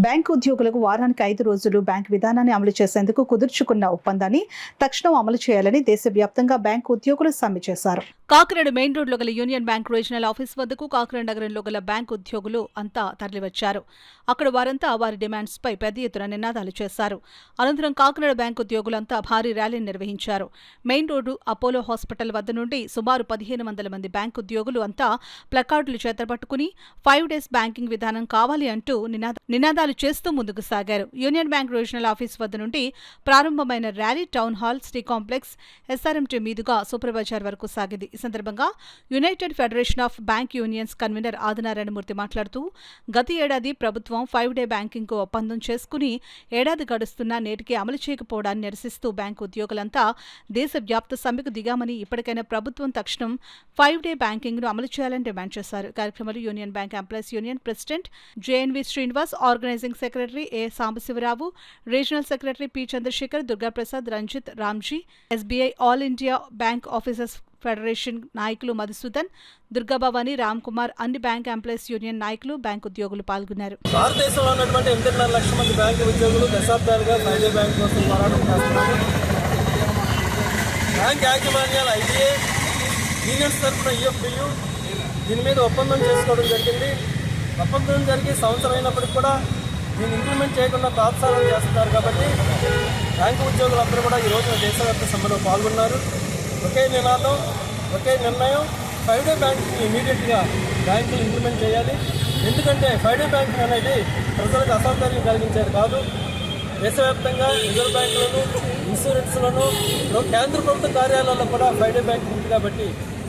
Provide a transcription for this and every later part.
Bank ఉద్యోగులకు వారానికి 5 రోజులు బ్యాంక్ విధానాన్ని అమలు చేసేందుకు కుదుర్చుకున్న ఒప్పందాన్ని తక్షణం అమలు చేయాలని దేశవ్యాప్తంగా బ్యాంకు ఉద్యోగులు సమ్మె చేశారు. కాకినాడ మెయిన్ రోడ్లో గల యూనియన్ బ్యాంక్ రీజనల్ ఆఫీస్ వద్దకు కాకినాడ నగరంలో గల బ్యాంకు ఉద్యోగులు అంతా తరలివచ్చారు. అక్కడ వారంతా వారి డిమాండ్స్పై పెద్ద ఎత్తున నినాదాలు చేశారు. అనంతరం కాకినాడ బ్యాంకు ఉద్యోగులంతా భారీ ర్యాలీని నిర్వహించారు. మెయిన్ రోడ్డు అపోలో హాస్పిటల్ వద్ద నుండి సుమారు 1500 మంది బ్యాంకు ఉద్యోగులు అంతా ప్లకార్డులు చేతపట్టుకుని 5 డేస్ బ్యాంకింగ్ విధానం కావాలి అంటూ నినాదాలు చేస్తూ ముందుకు సాగారు. యూనియన్ బ్యాంక్ రీజనల్ ఆఫీస్ వద్ద నుండి ప్రారంభమైన rally town hall, city complex, SRMT మీదుగా సూపర్ బజార్ వరకు సాగింది. ఈ సందర్భంగా United federation of bank unions convener Adinarayanamurthy మాట్లాడుతూ గత ఏడాది ప్రభుత్వం 5 డే బ్యాంకింగ్ కు ఒప్పందం చేసుకుని ఏడాది గడుస్తున్నా నేటికి అమలు చేయకపోవడాన్ని నిరసిస్తూ బ్యాంకు ఉద్యోగులంతా దేశవ్యాప్త సమ్మెకు దిగామని, ఇప్పటికైనా ప్రభుత్వం తక్షణం 5 డే బ్యాంకింగ్ ను అమలు చేయాలని డిమాండ్ చేశారు. కార్యక్రమంలో union bank employees union president J N V Srinivas, organising secretary A Sambasiva Rao, regional secretary P Chandrashekar, Durgaprasad, Ranjith, Ramji, SBI all India bank officers federation నాయకులు మధుసూదన్, దుర్గాభవాని, రామ్ కుమార్, అన్ని బ్యాంక్ ఎంప్లాయీస్ యూనియన్ నాయకులు, బ్యాంక్ ఉద్యోగులు పాల్గొన్నారు. భారతదేశంలో ఉన్నటువంటి 8.5 లక్షల మంది బ్యాంకు ఉద్యోగులు దశాబ్దాలుగా 5 డే బ్యాంక్ కోసం పోరాటం చేస్తున్నారు. బ్యాంక్ యాజమాన్యాలు ఐబీఏ యూనియన్స్ తరఫున ఈఎఫ్డియు దీని మీద ఒప్పందం చేసుకోవడం జరిగింది. ఒప్పందం జరిగి సంవత్సరం అయినప్పటికీ కూడా దీన్ని ఇంప్లిమెంట్ చేయకుండా తాత్సారం చేస్తున్నారు. కాబట్టి బ్యాంకు ఉద్యోగులందరూ కూడా ఈ రోజున దేశవ్యాప్త సమ్మెలో పాల్గొన్నారు. ఒకే నినాదం, ఒకే నిర్ణయం, 5 డే బ్యాంకింగ్ ఇమీడియట్గా బ్యాంకులు ఇంప్లిమెంట్ చేయాలి. ఎందుకంటే 5 డే బ్యాంకింగ్ అనేది ప్రజలకు అసౌకర్యం కలిగించేది కాదు. దేశవ్యాప్తంగా రిజర్వ్ బ్యాంకులను, ఇన్సూరెన్స్లను, కేంద్ర ప్రభుత్వ కార్యాలయాల్లో కూడా 5 డే బ్యాంకింగ్ ఉంది. కాబట్టి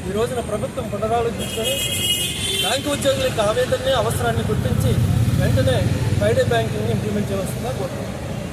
ఈ రోజున ప్రభుత్వం పునరాలోచించుకొని బ్యాంకు ఉద్యోగుల యొక్క ఆవేదనని, అవసరాన్ని గుర్తించి వెంటనే 5 డే బ్యాంకింగ్ని ఇంప్లిమెంట్ చేయవలసిందిగా కోరుతున్నాను.